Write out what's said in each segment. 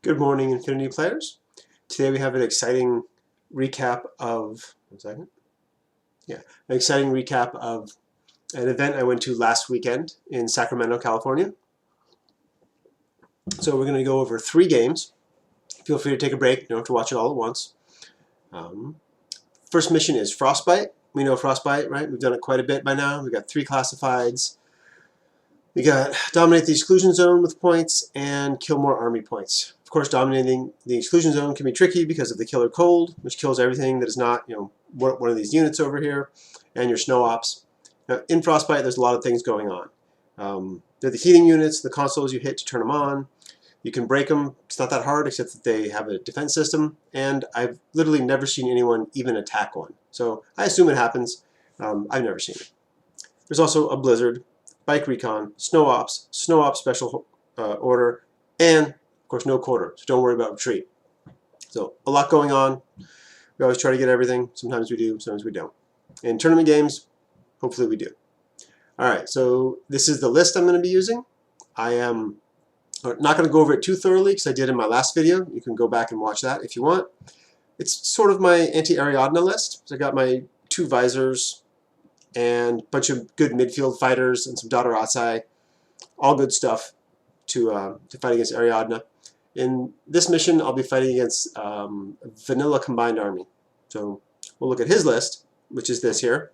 Good morning, Infinity players. Today we have an exciting recap of an event I went to last weekend in Sacramento, California. So we're going to go over 3 games. Feel free to take a break. You don't have to watch it all at once. First mission is Frostbyte. We know Frostbyte, right? We've done it quite a bit by now. We've got 3 classifieds. We got Dominate the Exclusion Zone with points and Kill more army points. Of course, dominating the exclusion zone can be tricky because of the Killer Cold, which kills everything that is not, one of these units over here, and your snow ops. Now, in Frostbite, there's a lot of things going on. They're the heating units, the consoles you hit to turn them on. You can break them. It's not that hard, except that they have a defense system, and I've literally never seen anyone even attack one. So I assume it happens. I've never seen it. There's also a Blizzard, Bike Recon, Snow Ops Special Order, and of course, no quarter, so don't worry about retreat. So a lot going on. We always try to get everything. Sometimes we do, sometimes we don't. In tournament games, hopefully we do. All right, so this is the list I'm going to be using. I am not going to go over it too thoroughly because I did in my last video. You can go back and watch that if you want. It's sort of my anti-Ariadna list. So I got my 2 visors and a bunch of good midfield fighters and some Dadarazai. All good stuff to fight against Ariadna. In this mission, I'll be fighting against Vanilla Combined Army. So we'll look at his list, which is this here.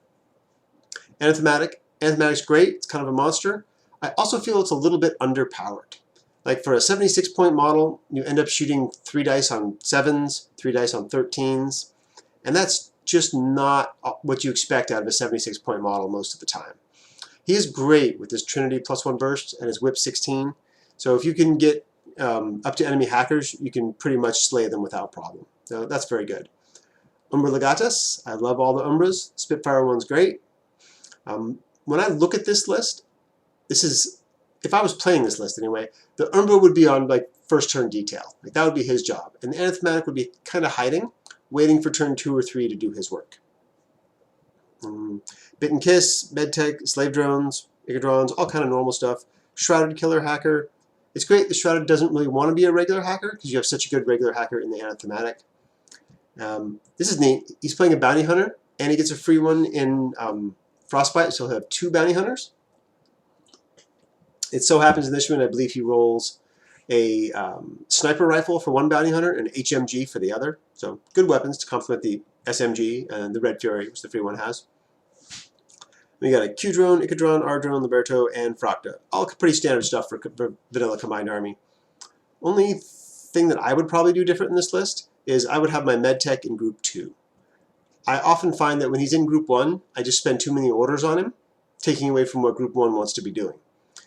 Anthematic. Anthematic's great. It's kind of a monster. I also feel it's a little bit underpowered. Like for a 76-point model, you end up shooting 3 dice on 7s, 3 dice on 13s, and that's just not what you expect out of a 76-point model most of the time. He is great with his Trinity +1 burst and his Whip 16. So if you can get up to enemy hackers, you can pretty much slay them without problem. So that's very good. Umbra Legatus, I love all the Umbras. Spitfire one's great. When I look at this list, if I was playing this list anyway, the Umbra would be on like first turn detail. Like that would be his job. And the Anthematic would be kind of hiding, waiting for turn 2 or 3 to do his work. Bit and Kiss, Medtech, Slave Drones, Igadrons, all kind of normal stuff. Shrouded Killer Hacker. It's great the Shrouded doesn't really want to be a regular hacker because you have such a good regular hacker in the Anthematic. This is neat. He's playing a Bounty Hunter, and he gets a free one in Frostbite, so he'll have 2 Bounty Hunters. It so happens in this one, I believe he rolls a Sniper Rifle for 1 Bounty Hunter and an HMG for the other. So good weapons to complement the SMG and the Red Fury, which the free one has. We got a Q-Drone, Icadron, R-Drone, Liberto, and Fracta. All pretty standard stuff for Vanilla Combined Army. Only thing that I would probably do different in this list is I would have my Medtech in Group 2. I often find that when he's in Group 1, I just spend too many orders on him, taking away from what Group 1 wants to be doing.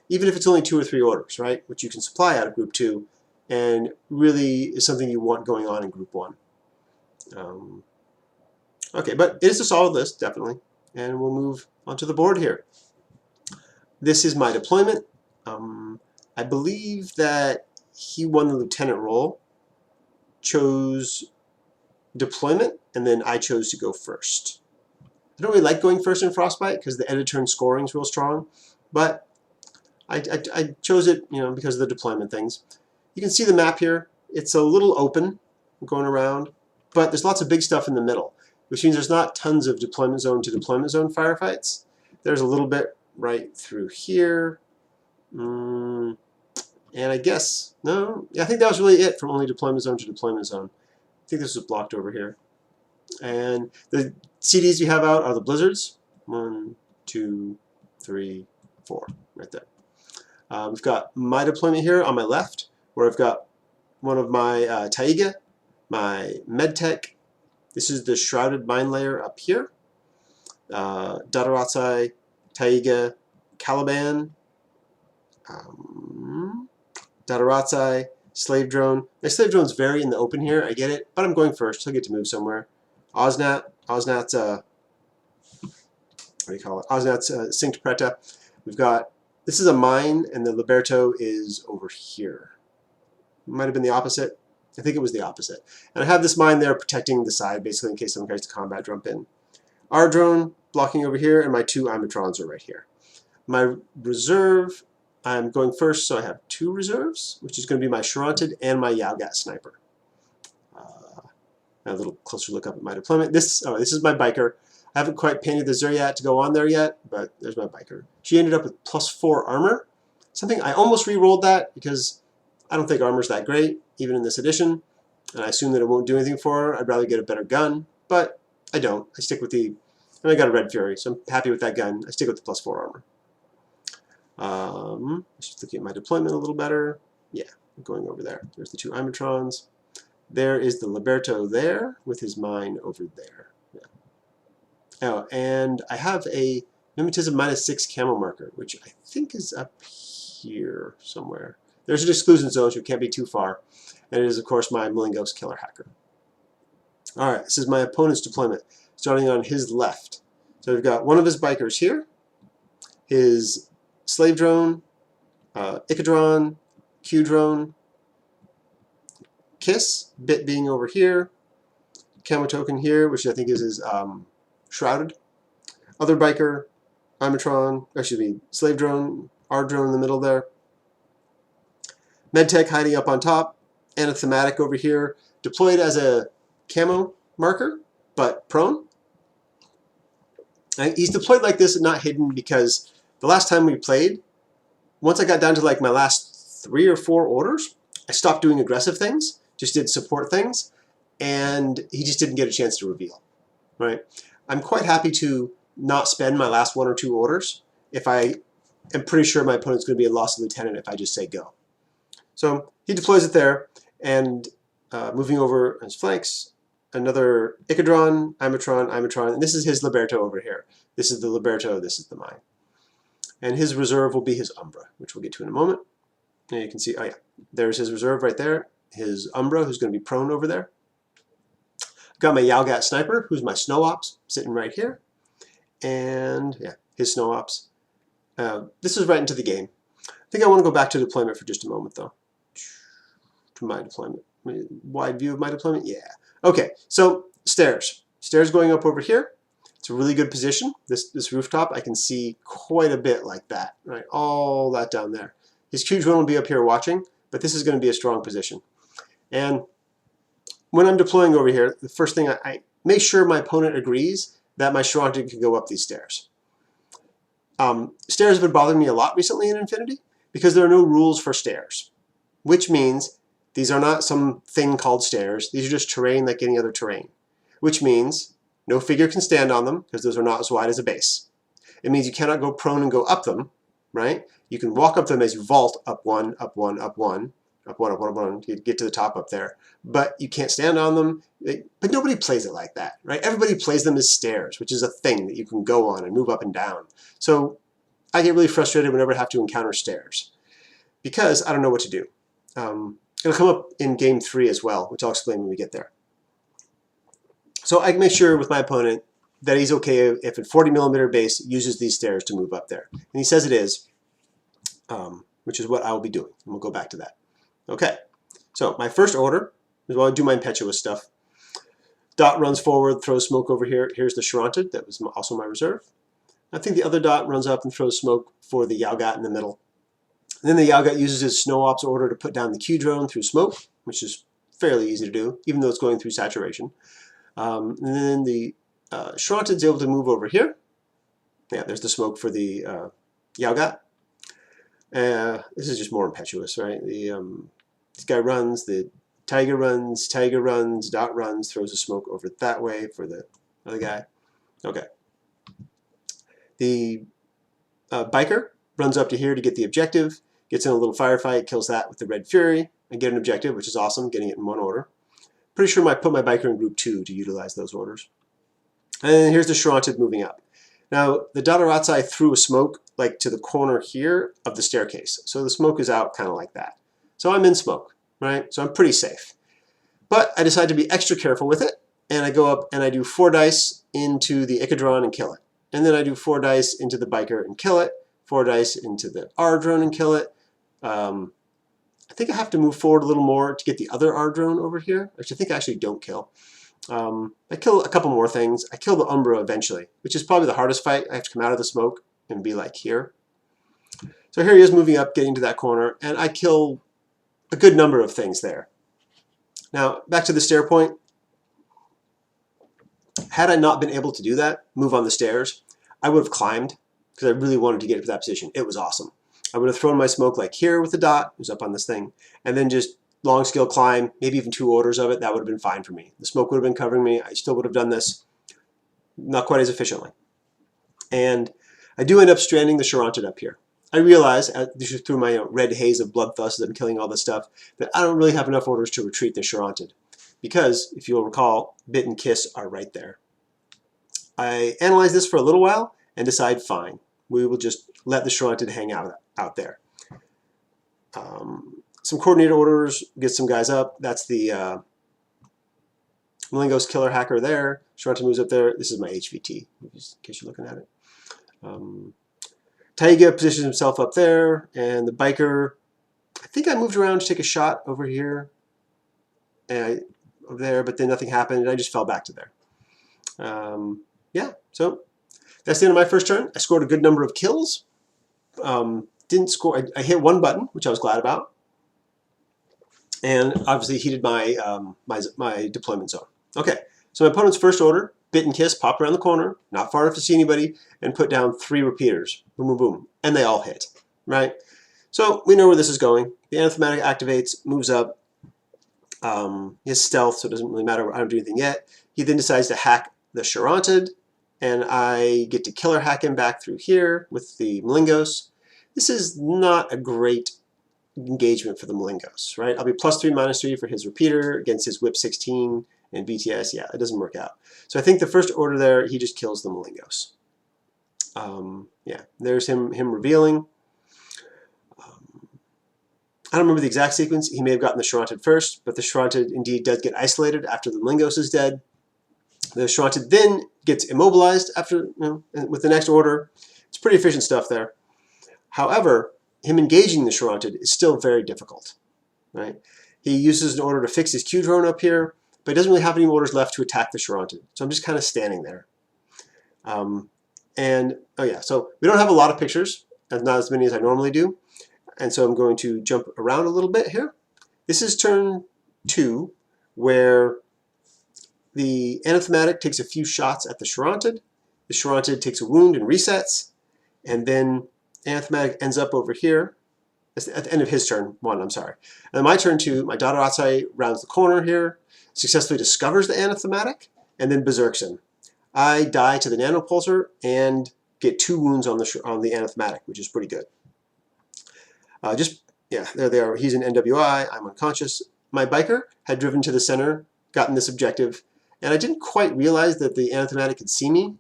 Even if it's only 2 or 3 orders, right, which you can supply out of Group 2, and really is something you want going on in Group 1. Okay, but it is a solid list, definitely. And we'll move onto the board here. This is my deployment. I believe that he won the lieutenant role, chose deployment, and then I chose to go first. I don't really like going first in Frostbite because the end of turn scoring is real strong, but I chose it, because of the deployment things. You can see the map here. It's a little open going around, but there's lots of big stuff in the middle, which means there's not tons of deployment zone to deployment zone firefights. There's a little bit right through here. And I guess, no, I think that was really it from only deployment zone to deployment zone. I think this was blocked over here. And the CDs you have out are the Blizzards. 1, 2, 3, 4, right there. We've got my deployment here on my left, where I've got one of my Taiga, my Medtech. This is the Shrouded Mine Layer up here. Dadarazai, Taiga, Caliban, Dadarazai, Slave Drone. My Slave Drone's very in the open here, I get it, but I'm going first. He'll get to move somewhere. Osnat's, what do you call it? Osnat's Synced Preta. We've got, this is a mine, and the Liberto is over here. Might have been the opposite. I think it was the opposite. And I have this mine there protecting the side, basically in case someone tries to combat jump in. R-Drone blocking over here, and my 2 Imatrons are right here. My reserve I'm going first, so I have 2 reserves, which is going to be my Shronted and my Yowgat Sniper. A little closer look up at my deployment. This is my biker. I haven't quite painted the Zuriat to go on there yet, but there's my biker. She ended up with +4 armor. Something I almost re-rolled that because I don't think armor's that great, even in this edition. And I assume that it won't do anything for her. I'd rather get a better gun, but I don't. I stick with the, and I got a Red Fury, so I'm happy with that gun. I stick with the +4 armor. Just looking at my deployment a little better. Yeah, I'm going over there. There's the 2 Imatrons. There is the Liberto there with his mine over there. Yeah. Oh, and I have a Mimetism -6 camo marker, which I think is up here somewhere. There's an exclusion zone, so it can't be too far. And it is, of course, my Malingos Killer Hacker. Alright, this is my opponent's deployment, starting on his left. So we've got one of his bikers here, his slave drone, Icadron, Q drone, Kiss, Bit being over here, Camo Token here, which I think is his Shrouded. Other biker, Imatron, excuse me, slave drone, R drone in the middle there. Medtech hiding up on top, and a thematic over here, deployed as a camo marker, but prone. And he's deployed like this and not hidden because the last time we played, once I got down to like my last 3 or 4 orders, I stopped doing aggressive things, just did support things, and he just didn't get a chance to reveal, right? I'm quite happy to not spend my last 1 or 2 orders if I am pretty sure my opponent's going to be a lost lieutenant if I just say go. So he deploys it there, and moving over his flanks, another Icadron, Imatron, and this is his Liberto over here. This is the Liberto, this is the mine. And his reserve will be his Umbra, which we'll get to in a moment. And you can see, oh yeah, there's his reserve right there, his Umbra, who's going to be prone over there. I've got my Yowgat Sniper, who's my Snow Ops, sitting right here. And yeah, his Snow Ops. This is right into the game. I think I want to go back to deployment for just a moment, though. To my deployment. Wide view of my deployment? Yeah. Okay, so stairs. Stairs going up over here. It's a really good position. This rooftop, I can see quite a bit like that, right? All that down there. His Q drone will be up here watching, but this is going to be a strong position. And when I'm deploying over here, the first thing I make sure my opponent agrees that my Shronted can go up these stairs. Stairs have been bothering me a lot recently in Infinity because there are no rules for stairs, which means these are not some thing called stairs. These are just terrain like any other terrain, which means no figure can stand on them because those are not as wide as a base. It means you cannot go prone and go up them, right? You can walk up them as you vault up one, up one, up one, up one, up one, up one, to get to the top up there. But you can't stand on them. But nobody plays it like that, right? Everybody plays them as stairs, which is a thing that you can go on and move up and down. So I get really frustrated whenever I have to encounter stairs because I don't know what to do. It'll come up in game 3 as well, which I'll explain when we get there. So I can make sure with my opponent that he's okay if a 40mm base uses these stairs to move up there. And he says it is, which is what I will be doing. And we'll go back to that. Okay, so my first order is while I do my impetuous stuff. Dot runs forward, throws smoke over here. Here's the Shronted, that was also my reserve. I think the other Dot runs up and throws smoke for the Yowgat in the middle. And then the Yowgat uses his Snow Ops order to put down the Q drone through smoke, which is fairly easy to do, even though it's going through saturation. And then the Shronted's able to move over here. Yeah, there's the smoke for the Yowgat. This is just more impetuous, right? This guy runs, the Tiger runs, Dot runs, throws a smoke over that way for the other guy. Okay. The biker runs up to here to get the objective, gets in a little firefight, kills that with the Red Fury, and get an objective, which is awesome, getting it in one order. Pretty sure I put my biker in group 2 to utilize those orders. And here's the Shronted moving up. Now, the Dotaratsai threw a smoke like to the corner here of the staircase. So the smoke is out kind of like that. So I'm in smoke, right? So I'm pretty safe. But I decide to be extra careful with it, and I go up and I do 4 dice into the Icadron and kill it. And then I do 4 dice into the biker and kill it, 4 dice into the R drone and kill it. I think I have to move forward a little more to get the other R drone over here, which I think I actually don't kill. I kill a couple more things. I kill the Umbra eventually, which is probably the hardest fight. I have to come out of the smoke and be like here. So here he is moving up, getting to that corner, and I kill a good number of things there. Now, back to the stair point. Had I not been able to do that, move on the stairs, I would have climbed because I really wanted to get to that position. It was awesome. I would have thrown my smoke like here with the dot, who's up on this thing, and then just long skill climb, maybe even 2 orders of it. That would have been fine for me. The smoke would have been covering me. I still would have done this, not quite as efficiently. And I do end up stranding the Charonted up here. I realize, through my red haze of bloodthirst as I'm killing all this stuff, that I don't really have enough orders to retreat the Charonted. Because, if you'll recall, Bit and Kiss are right there. I analyze this for a little while and decide, fine, we will just let the Charonted hang out there. Some coordinated orders, get some guys up. That's the Malingos Killer Hacker there. Charonted moves up there. This is my HVT, in case you're looking at it. Taiga positions himself up there, and the biker, I think I moved around to take a shot over here, and over there, but then nothing happened, and I just fell back to there. Yeah, so that's the end of my first turn. I scored a good number of kills. Didn't score. I hit 1 button, which I was glad about, and obviously heated my my deployment zone. Okay, so my opponent's first order, Bit and Kiss, popped around the corner, not far enough to see anybody, and put down 3 repeaters. Boom, boom, boom, and they all hit. Right. So we know where this is going. The anathematic activates, moves up. He has stealth, so it doesn't really matter. I don't do anything yet. He then decides to hack the Charonted, and I get to killer hack him back through here with the Malingos. This is not a great engagement for the Malingos, right? I'll be +3, -3 for his repeater against his Whip 16 and BTS. Yeah, it doesn't work out. So I think the first order there, he just kills the Malingos. Yeah, there's him revealing. I don't remember the exact sequence. He may have gotten the Charonted first, but the Charonted indeed does get isolated after the Malingos is dead. The Charonted then gets immobilized after, with the next order. It's pretty efficient stuff there. However, him engaging the Charonted is still very difficult, right? He uses an order to fix his Q drone up here, but he doesn't really have any orders left to attack the Charonted. So I'm just kind of standing there. And, oh yeah, so we don't have a lot of pictures, not as many as I normally do. And so I'm going to jump around a little bit here. This is turn 2, where the anathematic takes a few shots at the Charonted. The Charonted takes a wound and resets. And then anathematic ends up over here. That's at the end of his turn 1, I'm sorry. And my turn 2, my Dadaratsu rounds the corner here, successfully discovers the anathematic, and then berserks him. I die to the nanopulsar and get 2 wounds on the anathematic, which is pretty good. Yeah, there they are. He's an NWI. I'm unconscious. My biker had driven to the center, gotten this objective, and I didn't quite realize that the anathematic could see me,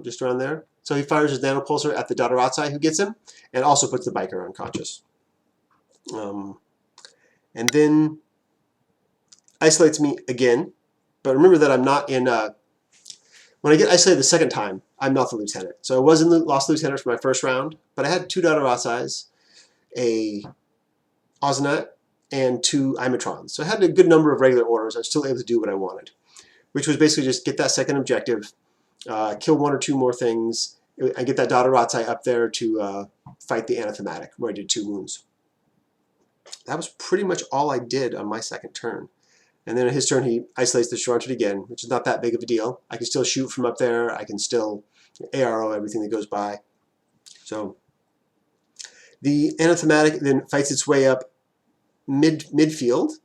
just around there. So he fires his nanopulsar at the Dadaratsu who gets him, and also puts the biker unconscious. And then isolates me again. But remember that I'm not in... when I get isolated the second time, I'm not the lieutenant. So I was in lost lieutenant for my first round, but I had 2 Dadaratsus, a Ozanat, and 2 Imatrons. So I had a good number of regular orders. I was still able to do what I wanted, which was basically just get that second objective, kill 1 or 2 more things, and get that Dadaratsu up there to fight the anathematic, where I did 2 wounds. That was pretty much all I did on my second turn. And then on his turn, he isolates the Charonted again, which is not that big of a deal. I can still shoot from up there. I can still ARO everything that goes by. So the anathematic then fights its way up midfield,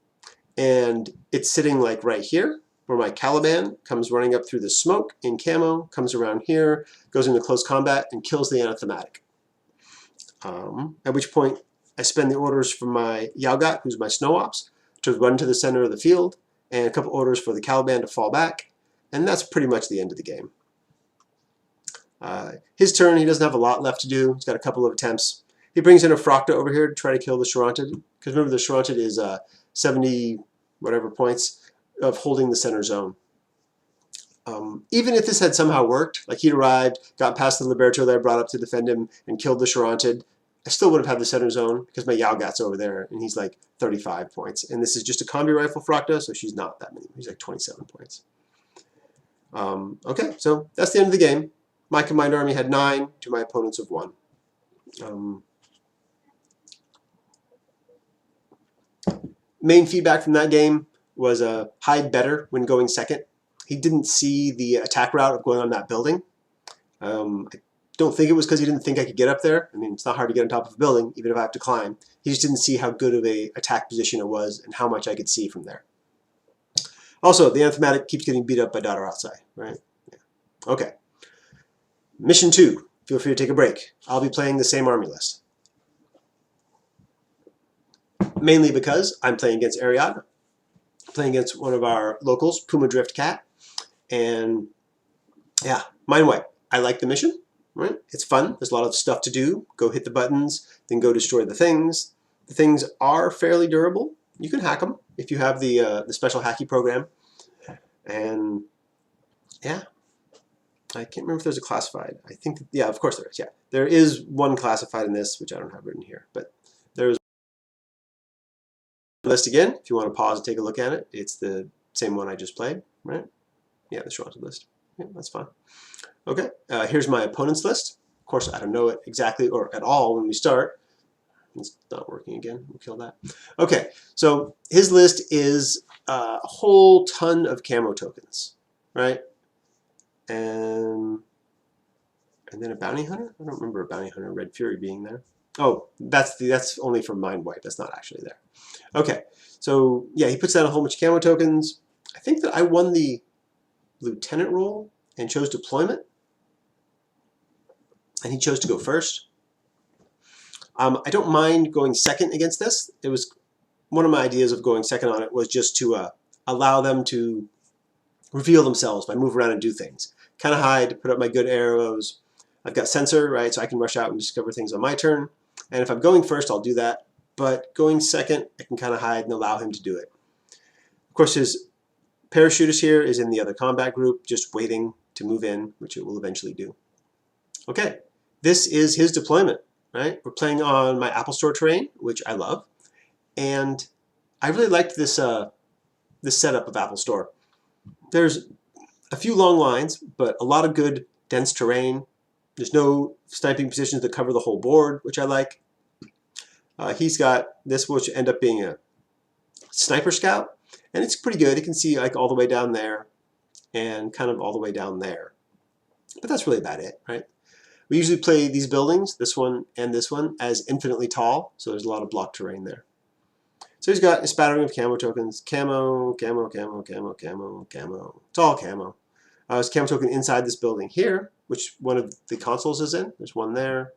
and it's sitting like right here, where my Caliban comes running up through the smoke in camo, comes around here, goes into close combat, and kills the anathematic. At which point, I spend the orders from my Yaugat, who's my Snow Ops, to run to the center of the field, and a couple orders for the Caliban to fall back, and that's pretty much the end of the game. His turn, he doesn't have a lot left to do. He's got a couple of attempts. He brings in a Frocta over here to try to kill the Charonted, because remember the Charonted is 70 whatever points of holding the center zone. Even if this had somehow worked, like he'd arrived, got past the Liberto that I brought up to defend him, and killed the Charonted, I still would have had the center zone because my Yaugat's over there, and he's like 35 points. And this is just a combi rifle Frocta, so she's not that many. He's like 27 points. Okay, so that's the end of the game. My combined army had 9 to my opponents of 1. Main feedback from that game was hide better when going second. He didn't see the attack route of going on that building. I don't think it was because he didn't think I could get up there. I mean, it's not hard to get on top of a building, even if I have to climb. He just didn't see how good of a attack position it was and how much I could see from there. Also, the Anthematic keeps getting beat up by Daughter Outside, right? Yeah. Okay. Mission 2. Feel free to take a break. I'll be playing the same army list. Mainly because I'm playing against Ariadna. Playing against one of our locals, Puma Drift Cat. And yeah, mind wipe. I like the mission, right? It's fun. There's a lot of stuff to do. Go hit the buttons, then go destroy the things. The things are fairly durable. You can hack them if you have the special hacky program. And yeah, I can't remember if there's a classified. I think, that, yeah, of course there is. Yeah, there is one classified in this, which I don't have written here. But there's a list again. If you want to pause and take a look at it, it's the same one I just played, right? Yeah, the Shorted list. Yeah, that's fine. Okay, here's my opponent's list. Of course, I don't know it exactly or at all when we start. It's not working again. We'll kill that. Okay, so his list is a whole ton of camo tokens, right? And then a bounty hunter? I don't remember a bounty hunter, Red Fury being there. Oh, that's only for mind wipe. That's not actually there. Okay, so yeah, he puts down a whole bunch of camo tokens. I think that I won the lieutenant role and chose deployment. And he chose to go first. I don't mind going second against this. It was one of my ideas of going second on it was just to allow them to reveal themselves by moving around and do things. Kind of hide, put up my good arrows. I've got sensor, right, so I can rush out and discover things on my turn. And if I'm going first, I'll do that. But going second, I can kind of hide and allow him to do it. Of course, his parachutist here is in the other combat group, just waiting to move in, which it will eventually do. Okay, this is his deployment, right? We're playing on my Apple Store terrain, which I love. And I really liked this, this setup of Apple Store. There's a few long lines, but a lot of good dense terrain. There's no sniping positions that cover the whole board, which I like. He's got this, which end up being a sniper scout, and it's pretty good. You can see like all the way down there and kind of all the way down there. But that's really about it, right? We usually play these buildings, this one, as infinitely tall, so there's a lot of block terrain there. So he's got a spattering of camo tokens. Camo, camo, camo, camo, camo, camo. It's all camo. There's a camo token inside this building here, which one of the consoles is in. There's one there.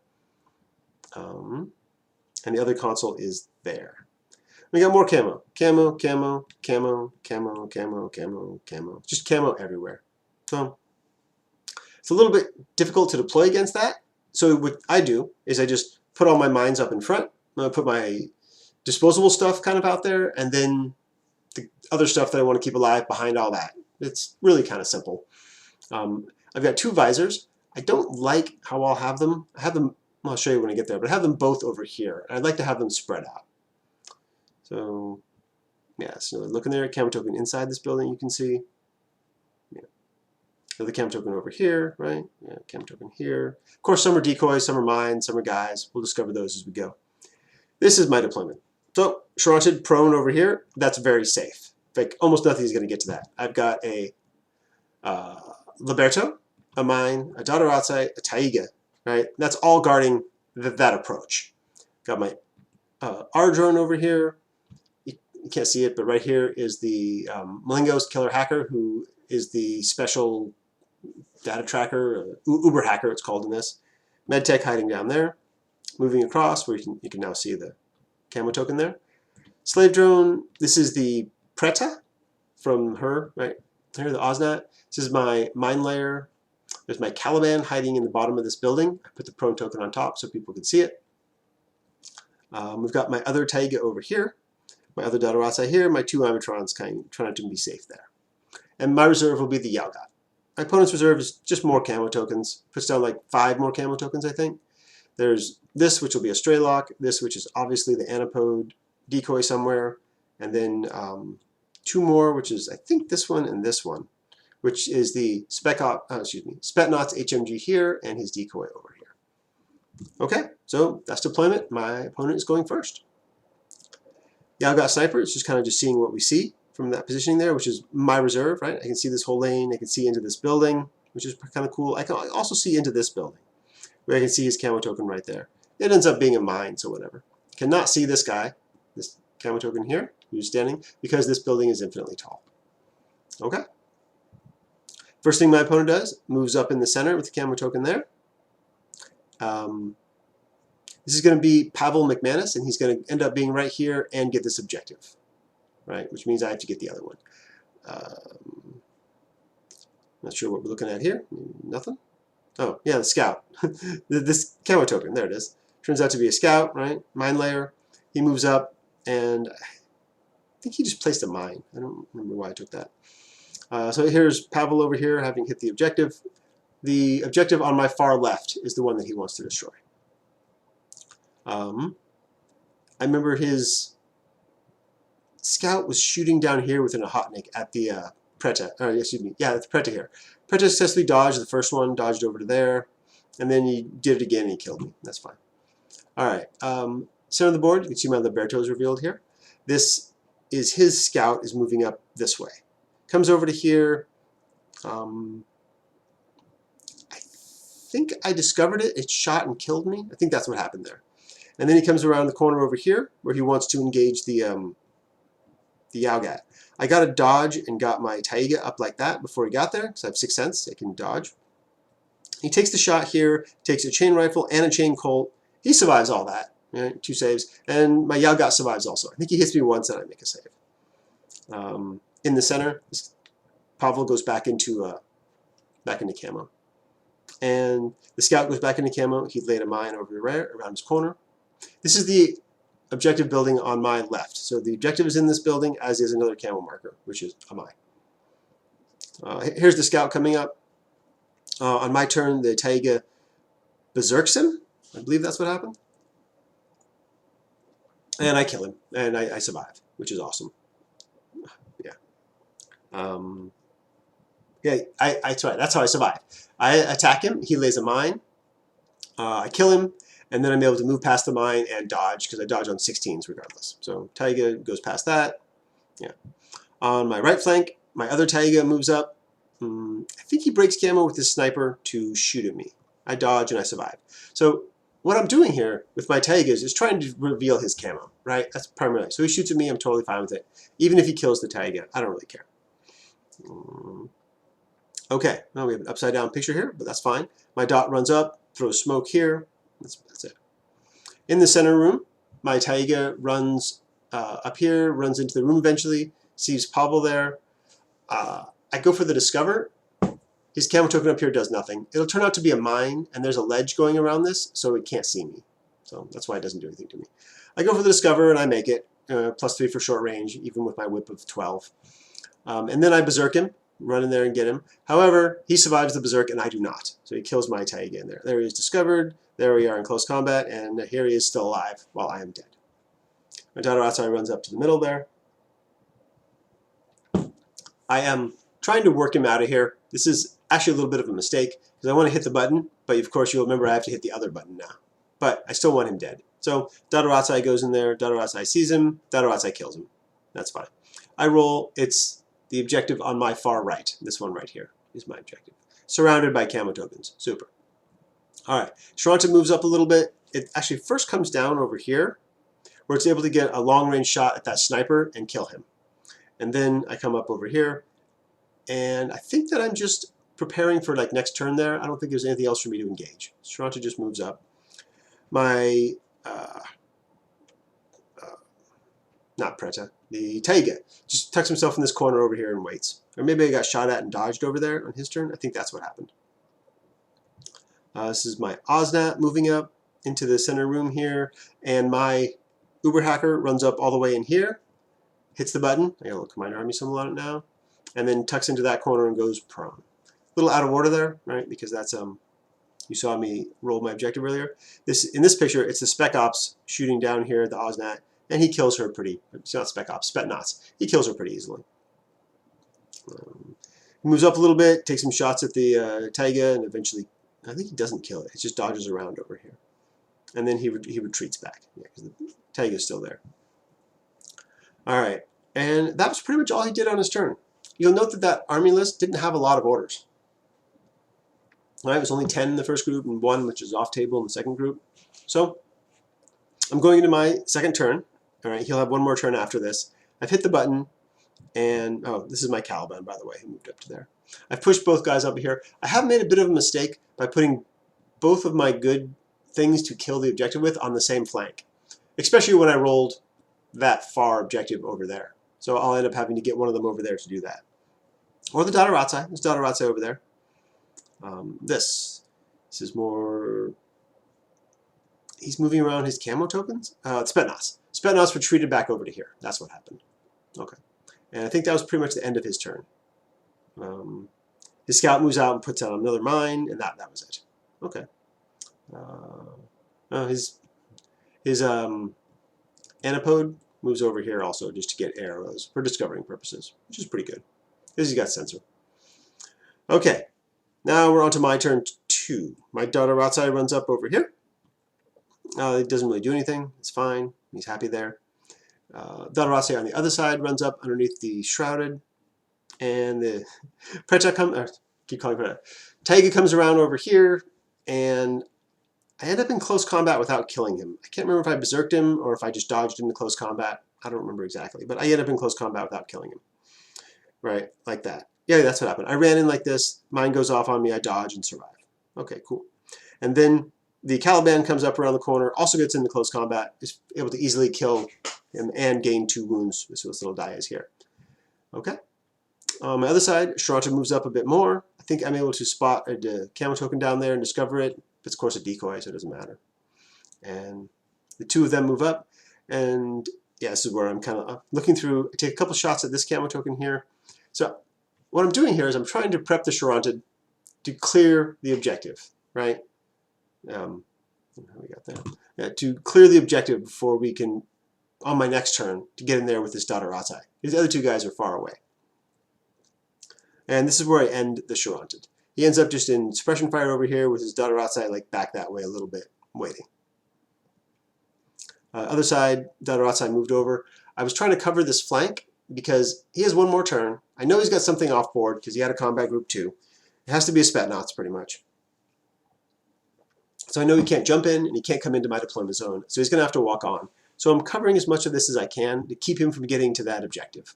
And the other console is there. We got more camo. Camo, camo, camo, camo, camo, camo, camo. Just camo everywhere. So it's a little bit difficult to deploy against that. So what I do is I just put all my mines up in front. I put my disposable stuff kind of out there, and then the other stuff that I want to keep alive behind all that. It's really kind of simple. I've got two visors. I don't like how I'll have them. I have them, well, I'll show you when I get there, but I have them both over here. And I'd like to have them spread out. So yeah, so looking there at camo token inside this building, you can see. Yeah. So the camo token over here, right? Yeah, camo token here. Of course, some are decoys, some are mines, some are guys. We'll discover those as we go. This is my deployment. So, Shronted prone over here, that's very safe. Like, almost nothing is going to get to that. I've got a Liberto, a mine, a Daughter Outside, a Taiga, right? That's all guarding that approach. Got my R drone over here. You can't see it, but right here is the Malingos Killer Hacker, who is the special data tracker, Uber hacker it's called in this. Medtech hiding down there. Moving across, where you can now see the camo token there. Slave drone, this is the Preta from her, right? Here, the Osnat. This is my mine layer. There's my Caliban hiding in the bottom of this building. I put the prone token on top so people can see it. We've got my other Taiga over here, my other Daughter Outside here, my two Amatrons trying to be safe there. And my reserve will be the Yalgat. My opponent's reserve is just more camo tokens. Puts down like 5 more camo tokens, I think. There's this, which will be a stray lock, this, which is obviously the antipode decoy somewhere, and then 2 more, which is, I think, this one and this one, which is the Spetnot's HMG here and his decoy over here. Okay, so that's deployment. My opponent is going first. Yao got sniper. It's just kind of just seeing what we see from that positioning there, which is my reserve, right? I can see this whole lane. I can see into this building, which is kind of cool. I can also see into this building, where I can see his camo token right there. It ends up being a mine, so whatever. Cannot see this guy, this camo token here, who's standing, because this building is infinitely tall. Okay? First thing my opponent does, moves up in the center with the camo token there. This is going to be Pavel McManus, and he's going to end up being right here and get this objective, right? Which means I have to get the other one. Not sure what we're looking at here. Nothing. Oh, yeah, the scout. This camo token, there it is. Turns out to be a scout, right? Mine layer. He moves up, and I think he just placed a mine. I don't remember why I took that. So here's Pavel over here having hit the objective. The objective on my far left is the one that he wants to destroy. I remember his scout was shooting down here with an Ahotnik at the Preta. Excuse me. Yeah, that's Preta here. Preta successfully dodged the first one, dodged over to there, and then he did it again and he killed me. That's fine. All right. Center of the board, you can see my Liberto's revealed here. This is his scout is moving up this way. Comes over to here. I think I discovered it. It shot and killed me. I think that's what happened there. And then he comes around the corner over here where he wants to engage the Yaogat. I got a dodge and got my Taiga up like that before he got there because I have 6th sense. I can dodge. He takes the shot here, takes a chain rifle and a chain colt. He survives all that. Right? 2 saves. And my Yaogat survives also. I think he hits me once and I make a save. In the center, Pavel goes back into camo. And the scout goes back into camo. He laid a mine over there around his corner. This is the objective building on my left. So the objective is in this building, as is another camo marker, which is a mine. Here's the scout coming up. On my turn, the Taiga berserks him. I believe that's what happened. And I kill him, and I survive, which is awesome. Yeah. Yeah, that's right. That's how I survive. I attack him. He lays a mine. I kill him, and then I'm able to move past the mine and dodge, because I dodge on 16s regardless. So Taiga goes past that. Yeah. On my right flank, my other Taiga moves up. I think he breaks camo with his sniper to shoot at me. I dodge and I survive. So what I'm doing here with my Taigas is trying to reveal his camo, right? That's primarily. So he shoots at me, I'm totally fine with it. Even if he kills the Taiga, I don't really care. Okay, now we have an upside down picture here, but that's fine. My dot runs up, throws smoke here. That's it. In the center room, my Taiga runs up here, runs into the room eventually, sees Pavel there. I go for the discover. His camo token up here does nothing. It'll turn out to be a mine, and there's a ledge going around this, so it can't see me. So that's why it doesn't do anything to me. I go for the discover, and I make it. +3 for short range, even with my whip of 12. And then I berserk him, run in there and get him. However, he survives the berserk, and I do not. So he kills my Taiga in there. There he is discovered. There we are in close combat, and here he is still alive while I am dead. My Tadaratsai runs up to the middle there. I am trying to work him out of here. This is actually a little bit of a mistake, because I want to hit the button, but of course you'll remember I have to hit the other button now. But I still want him dead. So Dadaratsuai goes in there, Dadaratsuai sees him, Dadaratsuai kills him. That's fine. I roll, it's the objective on my far right. This one right here is my objective. Surrounded by camo tokens. Super. Alright, Sharanta moves up a little bit. It actually first comes down over here, where it's able to get a long range shot at that sniper and kill him. And then I come up over here, and I think that I'm just preparing for like next turn there. I don't think there's anything else for me to engage. Sharanta just moves up. My, not Preta, the Taiga just tucks himself in this corner over here and waits. Or maybe I got shot at and dodged over there on his turn. I think that's what happened. This is my Osnat moving up into the center room here, and my Uber hacker runs up all the way in here, hits the button. I got a little Commander Army symbol on it now, and then tucks into that corner and goes prone. A little out of order there, right? Because that's you saw me roll my objective earlier. In this picture, it's the Spec Ops shooting down here at the Osnat, and he kills her pretty. It's not Spec Ops, Spetnaz. He kills her pretty easily. He moves up a little bit, takes some shots at the Taiga, and eventually, I think he doesn't kill it. It just dodges around over here, and then he retreats back. Yeah, because the Taiga is still there. All right, and that was pretty much all he did on his turn. You'll note that that army list didn't have a lot of orders. All right, it was only 10 in the first group and 1, which is off table, in the second group. So I'm going into my second turn. All right, he'll have one more turn after this. I've hit the button, and oh, this is my Caliban, by the way. He moved up to there. I've pushed both guys up here. I have made a bit of a mistake by putting both of my good things to kill the objective with on the same flank, especially when I rolled that far objective over there. So I'll end up having to get one of them over there to do that. Or the Dadarazai. There's Dadarazai over there. This is more... He's moving around his camo tokens? Spetnaz. Spetnaz retreated back over to here. That's what happened. Okay. And I think that was pretty much the end of his turn. His scout moves out and puts out another mine, and that was it. Okay. His antipode moves over here also just to get arrows for discovering purposes, which is pretty good. Because he's got sensor. Okay. Now we're on to my turn 2. My Dadarazai runs up over here. It doesn't really do anything. It's fine. He's happy there. Dadarazai on the other side runs up underneath the Shrouded. And the Preta comes, keep calling Preta. Taiga comes around over here, and I end up in close combat without killing him. I can't remember if I berserked him or if I just dodged into close combat. I don't remember exactly, but I end up in close combat without killing him. Right, like that. Yeah, that's what happened. I ran in like this, mine goes off on me, I dodge and survive. Okay, cool. And then the Caliban comes up around the corner, also gets into close combat, is able to easily kill him and gain 2 wounds, so this little die is here. Okay. On my other side, Sharanta moves up a bit more. I think I'm able to spot a camo token down there and discover it. It's of course a decoy, so it doesn't matter. And the 2 of them move up, and yeah, this is where I'm kind of looking through. I take a couple shots at this camo token here. So what I'm doing here is I'm trying to prep the Sharanta to clear the objective, right? How we got that? Yeah, to clear the objective before we can, on my next turn, to get in there with this Dadarazai. These other 2 guys are far away. And this is where I end the Sharanta. He ends up just in suppression fire over here with his Dadarazai like back that way a little bit, waiting. Other side, Dadarazai moved over. I was trying to cover this flank because he has 1 more turn. I know he's got something off board because he had a combat group 2. It has to be a Spetnaz pretty much. So I know he can't jump in and he can't come into my deployment zone. So he's going to have to walk on. So I'm covering as much of this as I can to keep him from getting to that objective.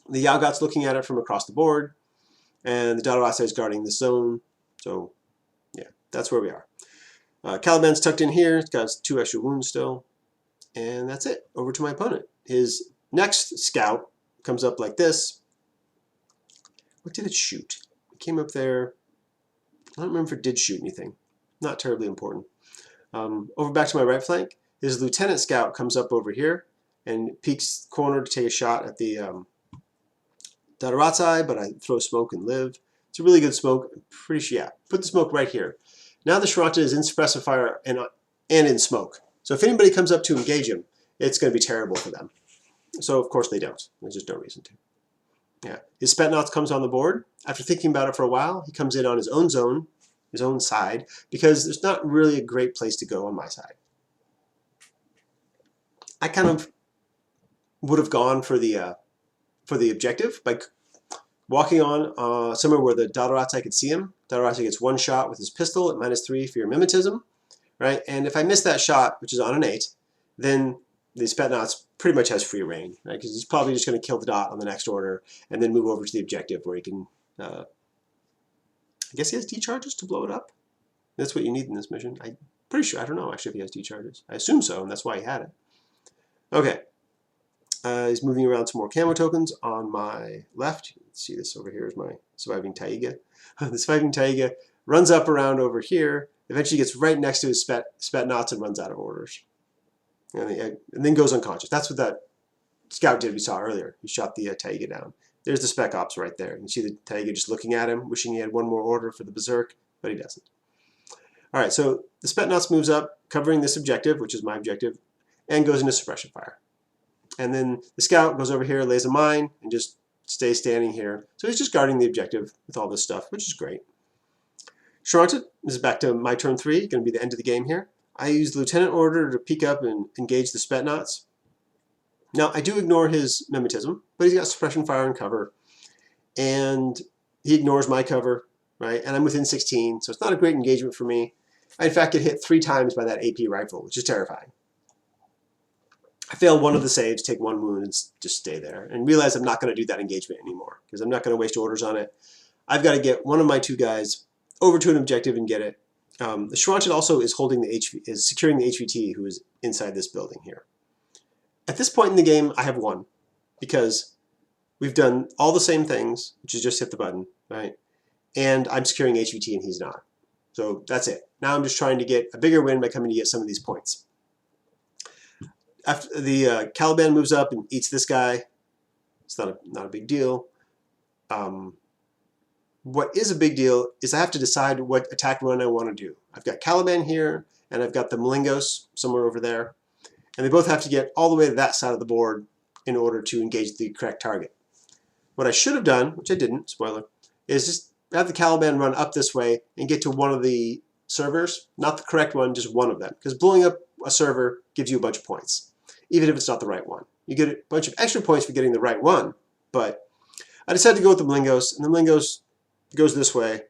The Yao-Got's looking at it from across the board. And the Dadarazai is guarding the zone. So yeah, that's where we are. Caliban's tucked in here. He's got 2 extra wounds still. And that's it. Over to my opponent. His next scout comes up like this. What did it shoot? It came up there. I don't remember if it did shoot anything. Not terribly important. Over back to my right flank, his lieutenant scout comes up over here and peeks corner to take a shot at the Dadarazai, but I throw smoke and live. It's a really good smoke. I'm pretty sure, yeah. Put the smoke right here. Now the Sharanta is in suppressive fire and in smoke. So if anybody comes up to engage him, it's going to be terrible for them. So of course they don't. There's just no reason to. Yeah. His Spetnaz comes on the board. After thinking about it for a while, he comes in on his own zone, his own side, because there's not really a great place to go on my side. I kind of would have gone for the objective by walking on somewhere where the Dadarazai could see him. Dadarazai gets 1 shot with his pistol at -3 for your mimetism, right? And if I miss that shot, which is on an 8, then the Spetnaz pretty much has free reign, right? Because he's probably just going to kill the dot on the next order and then move over to the objective where he can, I guess he has D-charges to blow it up. That's what you need in this mission. I'm pretty sure, I don't know actually if he has D-charges. I assume so, and that's why he had it. Okay. He's moving around some more camo tokens on my left. You can see this over here is my surviving Taiga. The surviving Taiga runs up around over here, eventually gets right next to his Spetnaz and runs out of orders. And then goes unconscious. That's what that scout did we saw earlier. He shot the Taiga down. There's the Spec Ops right there. You can see the Taiga just looking at him, wishing he had 1 more order for the Berserk, but he doesn't. All right, so the Spetnaz moves up, covering this objective, which is my objective, and goes into suppression fire. And then the scout goes over here, lays a mine, and just stays standing here. So he's just guarding the objective with all this stuff, which is great. Sharanta, this is back to my turn 3, going to be the end of the game here. I use the lieutenant order to peek up and engage the Spetnaz. Now, I do ignore his mimetism, but he's got suppression fire and cover, and he ignores my cover, right? And I'm within 16, so it's not a great engagement for me. I, in fact, get hit 3 times by that AP rifle, which is terrifying. I fail one of the saves, take 1 wound, and just stay there, and realize I'm not going to do that engagement anymore, because I'm not going to waste orders on it. I've got to get one of my 2 guys over to an objective and get it. The Schwanchet also is holding the is securing the HVT, who is inside this building here. At this point in the game, I have won, because we've done all the same things, which is just hit the button, right? And I'm securing HVT and he's not. So that's it. Now I'm just trying to get a bigger win by coming to get some of these points. After the Caliban moves up and eats this guy, it's not a big deal. What is a big deal is I have to decide what attack run I want to do. I've got Caliban here, and I've got the Malingos somewhere over there. And they both have to get all the way to that side of the board in order to engage the correct target. What I should have done, which I didn't, spoiler, is just have the Caliban run up this way and get to one of the servers, not the correct one, just one of them. Because blowing up a server gives you a bunch of points, even if it's not the right one. You get a bunch of extra points for getting the right one, but I decided to go with the Malingos, and the Malingos goes this way,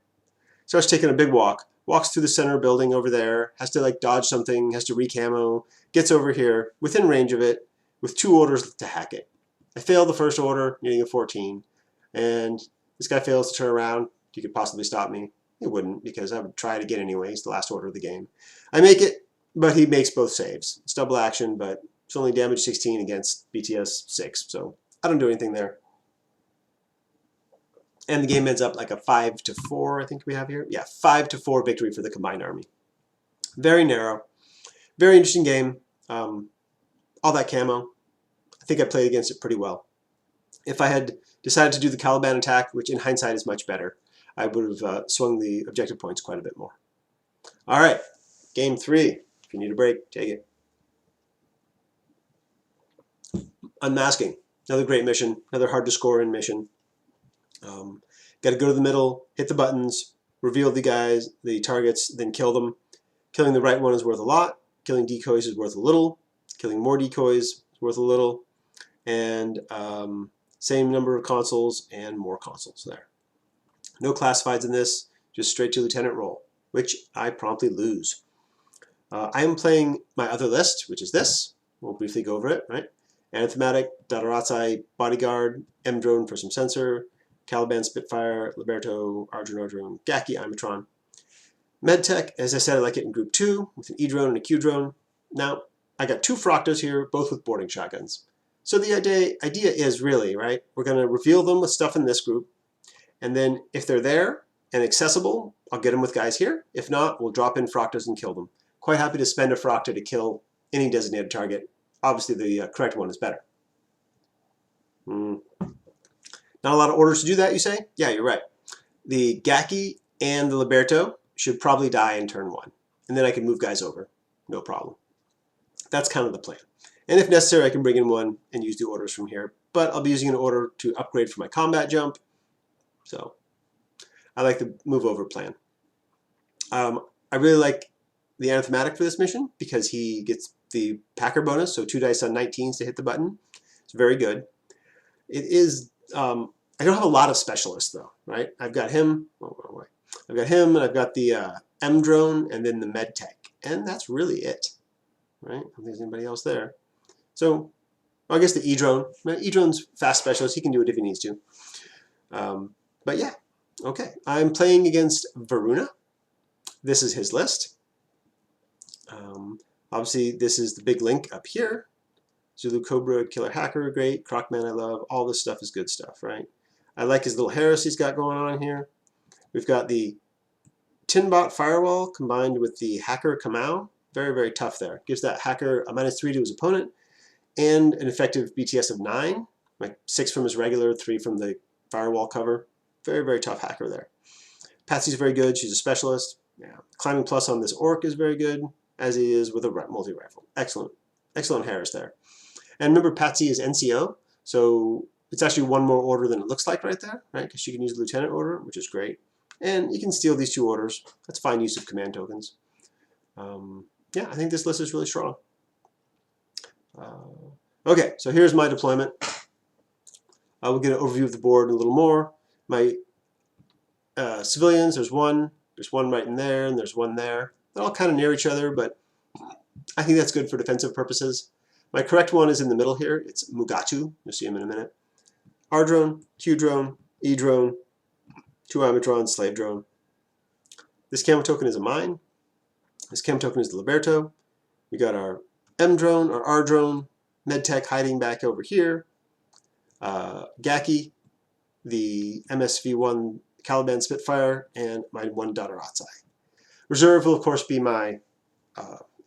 starts taking a big walk, walks through the center building over there, has to like dodge something, has to re-camo, gets over here, within range of it, with 2 orders to hack it. I failed the first order, getting a 14, and this guy fails to turn around. He could possibly stop me. He wouldn't, because I would try it again anyway. It's the last order of the game. I make it, but he makes both saves. It's double action, but it's only damage 16 against BTS 6, so I don't do anything there. And the game ends up like a 5-4, I think we have here. Yeah, 5-4 victory for the combined army. Very narrow. Very interesting game. All that camo. I think I played against it pretty well. If I had decided to do the Caliban attack, which in hindsight is much better, I would have swung the objective points quite a bit more. All right, game 3. If you need a break, take it. Unmasking. Another great mission. Another hard to score in mission. Got to go to the middle, hit the buttons, reveal the targets, then kill them. Killing the right one is worth a lot. Killing decoys is worth a little. Killing more decoys is worth a little. And same number of consoles and more consoles there. No classifieds in this, just straight to lieutenant roll, which I promptly lose. I am playing my other list, which is this. We'll briefly go over it, right? Anathematic, Dadarazai, Bodyguard, M-Drone for some sensor, Caliban, Spitfire, Liberto, Arjun, Gaki, Imatron. Medtech, as I said, I like it in group 2 with an E-Drone and a Q-Drone. Now, I got 2 Fractas here, both with boarding shotguns. So the idea is really, right, we're going to reveal them with stuff in this group, and then if they're there and accessible, I'll get them with guys here. If not, we'll drop in Fractas and kill them. Quite happy to spend a Fracta to kill any designated target. Obviously, the correct one is better. Not a lot of orders to do that, you say? Yeah, you're right. The Gaki and the Liberto should probably die in turn 1. And then I can move guys over. No problem. That's kind of the plan. And if necessary, I can bring in one and use the orders from here. But I'll be using an order to upgrade for my combat jump. So I like the move over plan. I really like the Anathematic for this mission because he gets the Packer bonus, so 2 dice on 19s to hit the button. It's very good. It is... I don't have a lot of specialists though, right? I've got him, I've got him, and I've got the M-Drone, and then the Medtech, and that's really it, right? I don't think there's anybody else there. So, well, I guess the E-Drone. E-Drone's fast specialist, he can do it if he needs to. But yeah, okay. I'm playing against Varuna. This is his list. Obviously, this is the big link up here. Zulu Cobra, Killer Hacker, great. Crocman, I love. All this stuff is good stuff, right? I like his little Harris he's got going on here. We've got the Tinbot Firewall combined with the Hacker Kamau. Very, very tough there. Gives that Hacker a -3 to his opponent and an effective BTS of 9. Like 6 from his regular, 3 from the Firewall cover. Very, very tough Hacker there. Patsy's very good. She's a specialist. Yeah. Climbing plus on this Orc is very good, as he is with a multi-rifle. Excellent. Excellent Harris there. And remember, Patsy is NCO, so it's actually 1 more order than it looks like right there, right? Because she can use the Lieutenant order, which is great. And you can steal these 2 orders. That's fine use of command tokens. Yeah, I think this list is really strong. Okay, so here's my deployment. We'll get an overview of the board a little more. My civilians, there's one right in there, and there's one there. They're all kind of near each other, but I think that's good for defensive purposes. My correct one is in the middle here. It's Mugatu. You'll see him in a minute. R drone, Q drone, E drone, 2 armor drones, slave drone. This camo token is a mine. This camo token is the Liberto. We got our M drone, our R drone, medtech hiding back over here. Gaki, the MSV-1 Caliban Spitfire, and my 1 Dadarazai. Reserve will of course be my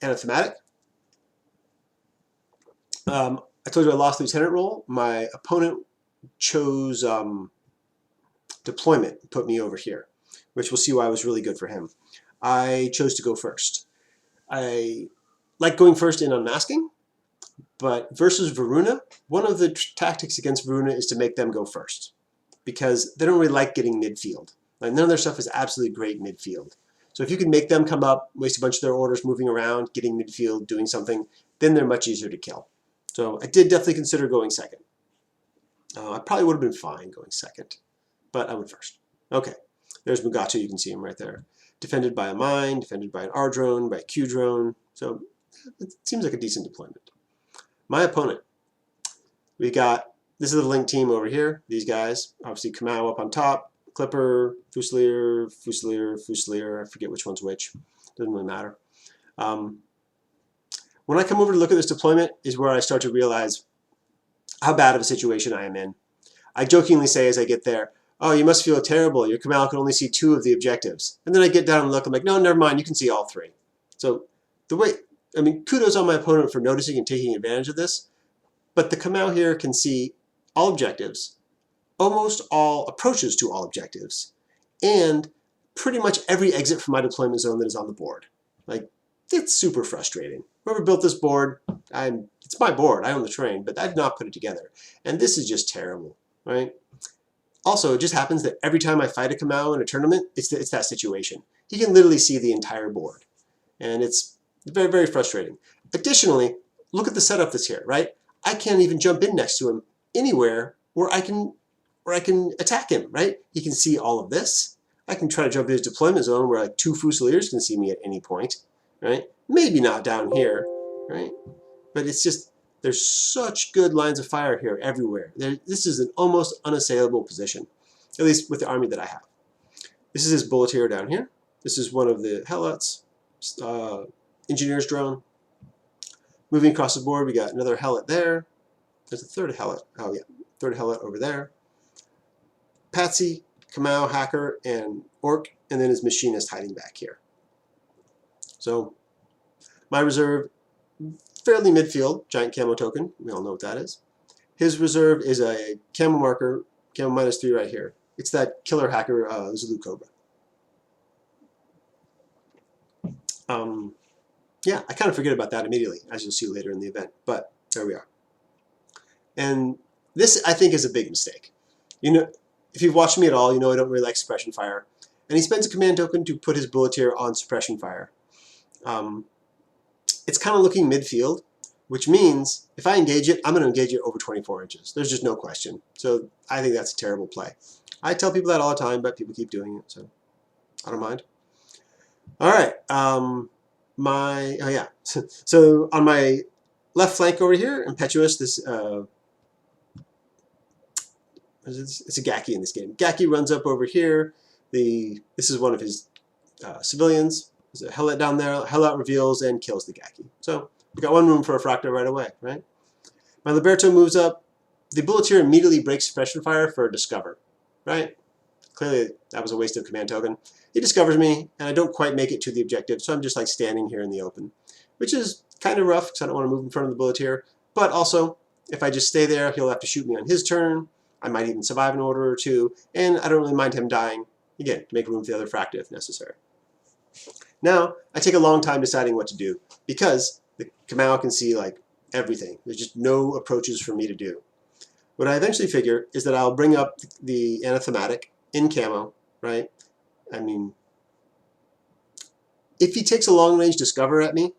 anathematic. I told you I lost lieutenant role. My opponent chose deployment, put me over here, which we'll see why was really good for him. I chose to go first. I like going first in unmasking, but versus Varuna, one of the tactics against Varuna is to make them go first, because they don't really like getting midfield. Like, none of their stuff is absolutely great midfield. So if you can make them come up, waste a bunch of their orders moving around, getting midfield, doing something, then they're much easier to kill. So I did definitely consider going second. I probably would have been fine going second, but I went first. Okay, there's Mugatu, you can see him right there. Defended by a mine, defended by an R drone, by a Q drone, so it seems like a decent deployment. My opponent, we got, this is the link team over here, these guys, obviously Kamau up on top, Clipper, Fusilier, Fusilier, Fusilier, I forget which one's which, doesn't really matter. When I come over to look at this deployment is where I start to realize how bad of a situation I am in. I jokingly say as I get there, oh, you must feel terrible, your Kamau can only see 2 of the objectives. And then I get down and look, I'm like, no, never mind, you can see all 3. So the way, I mean, kudos on my opponent for noticing and taking advantage of this, but the Kamau here can see all objectives, almost all approaches to all objectives, and pretty much every exit from my deployment zone that is on the board. Like, it's super frustrating. Whoever built this board, it's my board, I own the terrain, but I've not put it together. And this is just terrible, right? Also, it just happens that every time I fight a Kamau in a tournament, it's that situation. He can literally see the entire board. And it's very, very frustrating. Additionally, look at the setup that's here, right? I can't even jump in next to him anywhere where I can attack him, right? He can see all of this. I can try to jump in his deployment zone where like 2 Fusiliers can see me at any point, right? Maybe not down here, right? But it's just, there's such good lines of fire here everywhere. This is an almost unassailable position, at least with the army that I have. This is his bulleteer down here. This is one of the Helots, engineer's drone. Moving across the board, we got another Helot there. There's a third Helot. Oh yeah, third Helot over there. Patsy, Kamau, Hacker, and Orc, and then his machinist hiding back here. So my reserve, fairly midfield, giant camo token. We all know what that is. His reserve is a camo marker, camo -3 right here. It's that killer hacker Zulu Cobra. Yeah, I kind of forget about that immediately, as you'll see later in the event, but there we are. And this, I think, is a big mistake. You know, if you've watched me at all, you know I don't really like suppression fire. And he spends a command token to put his bulleteer on suppression fire. It's kind of looking midfield, which means if I engage it, I'm going to engage it over 24 inches. There's just no question. So I think that's a terrible play. I tell people that all the time, but people keep doing it, so I don't mind. All right. Oh yeah. So on my left flank over here, Impetuous, this it's a Gaki in this game. Gaki runs up over here. This is one of his civilians. There's a Helot down there. Helot reveals and kills the Gaki. So we got one room for a Fractor right away, right? My Liberto moves up. The bulleteer immediately breaks suppression fire for a Discover, right? Clearly that was a waste of command token. He discovers me, and I don't quite make it to the objective, so I'm just like standing here in the open, which is kind of rough because I don't want to move in front of the bulleteer. But also, if I just stay there, he'll have to shoot me on his turn. I might even survive an order or 2, and I don't really mind him dying, again, to make room for the other Fractor if necessary. Now, I take a long time deciding what to do, because the Kamau can see like everything. There's just no approaches for me to do. What I eventually figure is that I'll bring up the anathematic in camo, right? I mean, if he takes a long-range Discover at me,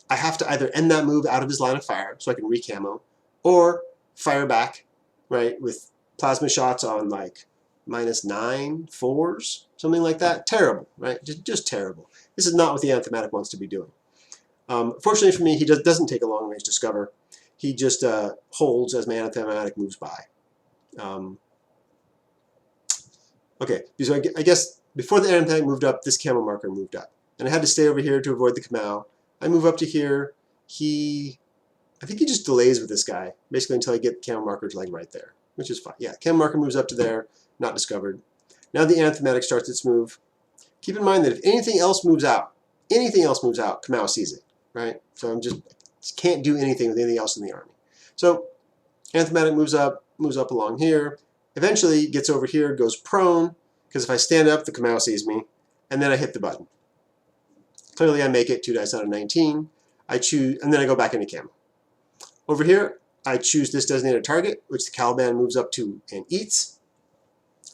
I have to either end that move out of his line of fire so I can re-camo, or fire back, right, with plasma shots on like -9 4s, something like that. Terrible, right? Just terrible. This is not what the Anthematic wants to be doing. Fortunately for me, he doesn't take a long-range discover. He just holds as my Anthematic moves by. Okay, so I guess before the Anthematic moved up, this camo marker moved up. And I had to stay over here to avoid the Kamau. I move up to here. I think he just delays with this guy, basically until I get the camo marker to like right there, which is fine. Yeah, camo marker moves up to there, not discovered. Now the Anthematic starts its move. Keep in mind that if anything else moves out, Kamau sees it, right? So I'm just can't do anything with anything else in the army. So Anthematic moves up along here. Eventually gets over here, goes prone, because if I stand up, the Kamau sees me, and then I hit the button. Clearly I make it 2 dice out of 19. I choose, and then I go back into camo. Over here, I choose this designated target, which the Caliban moves up to and eats.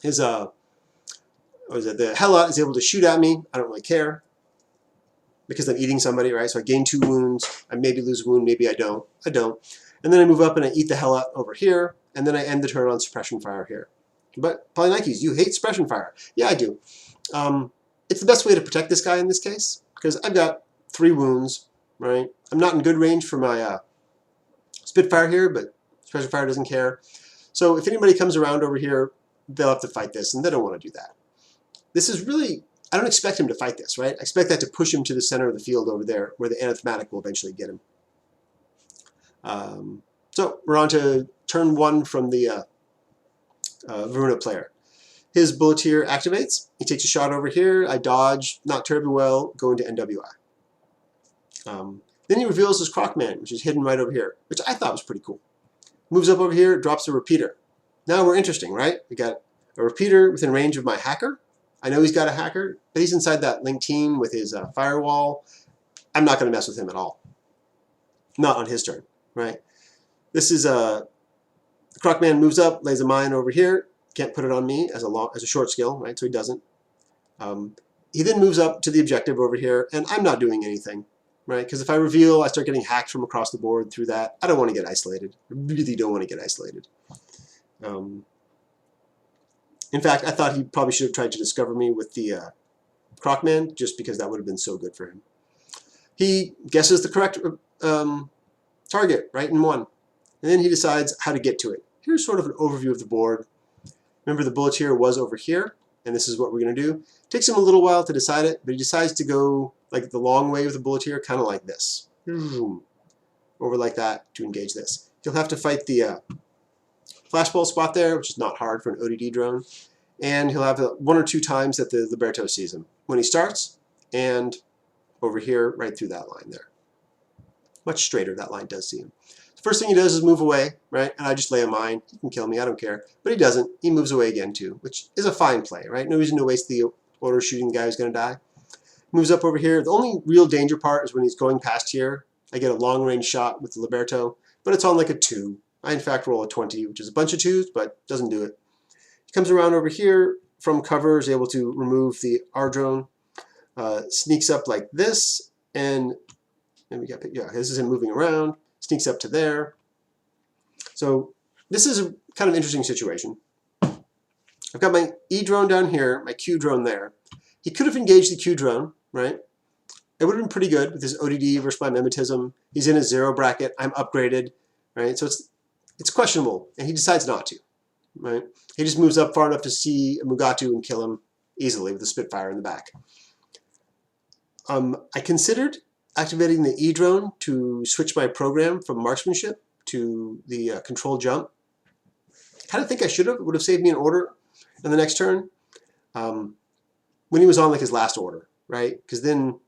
His the Helot is able to shoot at me. I don't really care, because I'm eating somebody, right? So I gain 2 wounds. I maybe lose a wound, maybe I don't. I don't. And then I move up and I eat the Helot over here, and then I end the turn on suppression fire here. But Polynikes, you hate suppression fire. Yeah, I do. It's the best way to protect this guy in this case, because I've got 3 wounds, right? I'm not in good range for my Spitfire here, but suppression fire doesn't care. So if anybody comes around over here, they'll have to fight this, and they don't want to do that. This is really, I don't expect him to fight this, right? I expect that to push him to the center of the field over there, where the Anthematic will eventually get him. So we're on to turn 1 from the Varuna player. His Bulleteer activates. He takes a shot over here. I dodge, not terribly well, go into NWI. Then he reveals his Crocman, which is hidden right over here, which I thought was pretty cool. Moves up over here, drops a repeater. Now we're interesting, right? We got a repeater within range of my hacker. I know he's got a hacker, but he's inside that link team with his firewall. I'm not going to mess with him at all. Not on his turn, right? This is the Crocman moves up, lays a mine over here. Can't put it on me as a short skill, right? So he doesn't. He then moves up to the objective over here, and I'm not doing anything, right? Because if I reveal, I start getting hacked from across the board through that. I don't want to get isolated. I really don't want to get isolated. In fact, I thought he probably should have tried to discover me with the Crocman, just because that would have been so good for him. He guesses the correct target, right, in 1. And then he decides how to get to it. Here's sort of an overview of the board. Remember, the Bulleteer was over here, and this is what we're going to do. Takes him a little while to decide it, but he decides to go like the long way with the Bulleteer, kind of like this. Over like that to engage this. He'll have to fight the flashball spot there, which is not hard for an ODD drone. And he'll have 1 or 2 times that the Liberto sees him. When he starts, and over here, right through that line there. Much straighter, that line does see him. First thing he does is move away, right? And I just lay a mine. He can kill me, I don't care. But he doesn't. He moves away again too, which is a fine play, right? No reason to waste the order shooting the guy who's going to die. Moves up over here. The only real danger part is when he's going past here. I get a long-range shot with the Liberto, but it's on like a 2. I, in fact, roll a 20, which is a bunch of 2s, but doesn't do it. He comes around over here from cover, is able to remove the R drone, sneaks up like this, and we got, yeah, this is him moving around. Sneaks up to there. So this is a kind of interesting situation. I've got my E drone down here, my Q drone there. He could have engaged the Q drone, right? It would have been pretty good with his ODD versus my mimetism. He's in a 0 bracket. I'm upgraded, right? So it's questionable, and he decides not to, right? He just moves up far enough to see a Mugatu and kill him easily with a Spitfire in the back. I considered activating the E drone to switch my program from marksmanship to the control jump. Kind of think I should have. It would have saved me an order in the next turn when he was on like his last order, right? Because then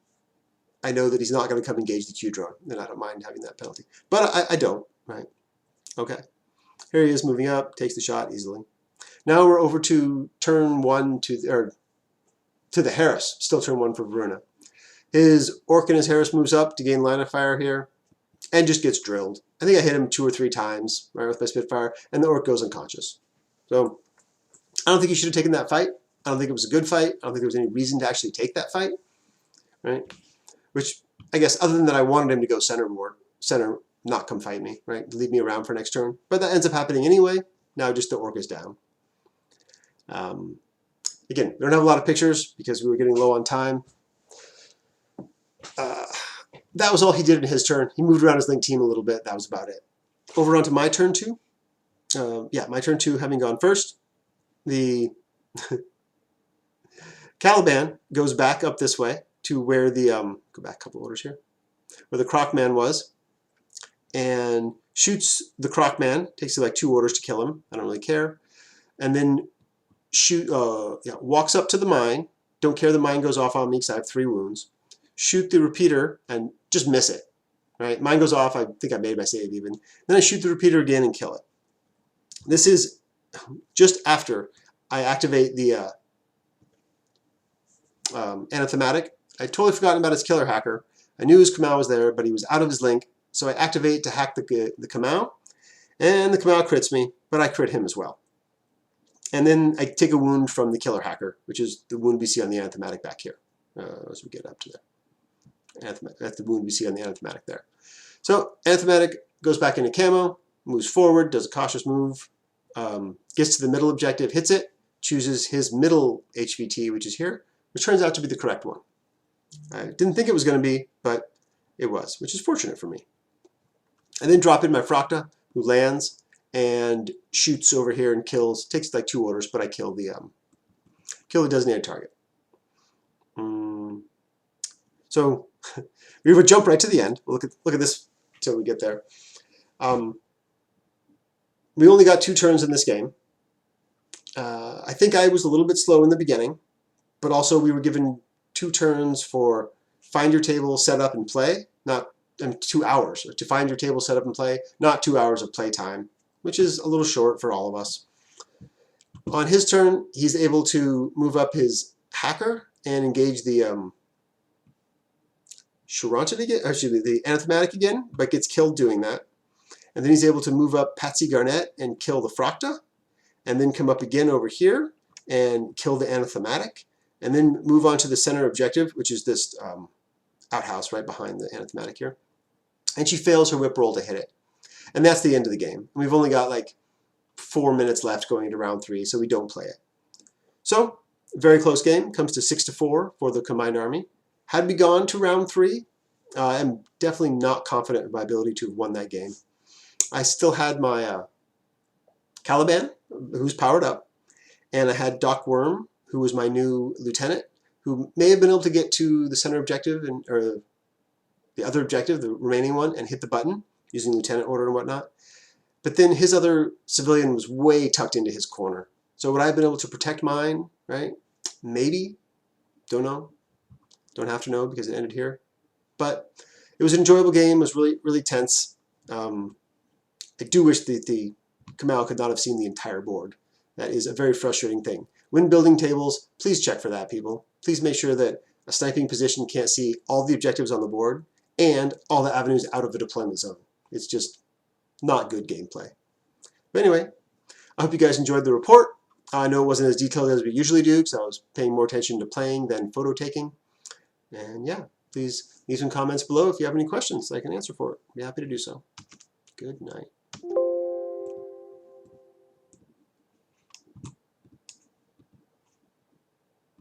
I know that he's not going to come engage the Q drone. Then I don't mind having that penalty. But I don't, right? Okay. Here he is moving up, takes the shot easily. Now we're over to turn 1 to the Harris. Still turn 1 for Varuna. His Orc and his Harris moves up to gain line of fire here and just gets drilled. I think I hit him 2 or 3 times, right, with my Spitfire, and the Orc goes unconscious. So I don't think he should have taken that fight. I don't think it was a good fight. I don't think there was any reason to actually take that fight, right? Which I guess other than that, I wanted him to go center, not come fight me, right? Leave me around for next turn. But that ends up happening anyway. Now just the orc is down. Again, we don't have a lot of pictures because we were getting low on time. That was all he did in his turn. He moved around his link team a little bit. That was about it. Over onto my turn 2. Yeah, my turn 2 having gone first. The Caliban goes back up this way to where the, go back a couple orders here, where the Crocman was, and shoots the Crocman. Takes like 2 orders to kill him. I don't really care. And then walks up to the mine. Don't care the mine goes off on me because I have 3 wounds. Shoot the repeater and just miss it. Right? Mine goes off. I think I made my save even. Then I shoot the repeater again and kill it. This is just after I activate the anathematic. I'd totally forgotten about his killer hacker. I knew his Kamau was there, but he was out of his link. So I activate to hack the Kamau. And the Kamau crits me, but I crit him as well. And then I take a wound from the killer hacker, which is the wound we see on the anathematic back here. As we get up to there. That's the wound we see on the anathematic there. So anathematic goes back into camo, moves forward, does a cautious move, gets to the middle objective, hits it, chooses his middle HVT, which is here, which turns out to be the correct one. I didn't think it was going to be, but it was, which is fortunate for me. I then drop in my Fracta, who lands and shoots over here and kills, takes like 2 orders, but I kill the designated target. So we would jump right to the end. We'll look at this until we get there. We only got 2 turns in this game. I think I was a little bit slow in the beginning, but also we were given 2 turns for find your table, set up, and play. Not 2 hours to find your table, set up, and play. Not 2 hours of play time, which is a little short for all of us. On his turn, he's able to move up his hacker and engage the the anathematic again, but gets killed doing that. And then he's able to move up Patsy Garnett and kill the Fracta, and then come up again over here and kill the anathematic, and then move on to the center objective, which is this outhouse right behind the anathematic here. And she fails her whip roll to hit it. And that's the end of the game. And we've only got like 4 minutes left going into round 3, so we don't play it. So, very close game. Comes to 6-4 for the combined army. Had we gone to round 3, I'm definitely not confident in my ability to have won that game. I still had my Caliban, who's powered up, and I had Doc Worm, who was my new lieutenant, who may have been able to get to the center objective, or the other objective, the remaining one, and hit the button using lieutenant order and whatnot. But then his other civilian was way tucked into his corner. So would I have been able to protect mine, right? Maybe. Don't know. Don't have to know because it ended here. But it was an enjoyable game. It was really, really tense. I do wish that the Kamau could not have seen the entire board. That is a very frustrating thing. When building tables, please check for that, people. Please make sure that a sniping position can't see all the objectives on the board and all the avenues out of the deployment zone. It's just not good gameplay. But anyway, I hope you guys enjoyed the report. I know it wasn't as detailed as we usually do because I was paying more attention to playing than photo taking. And yeah, please leave some comments below if you have any questions I can answer for it. I'd be happy to do so. Good night.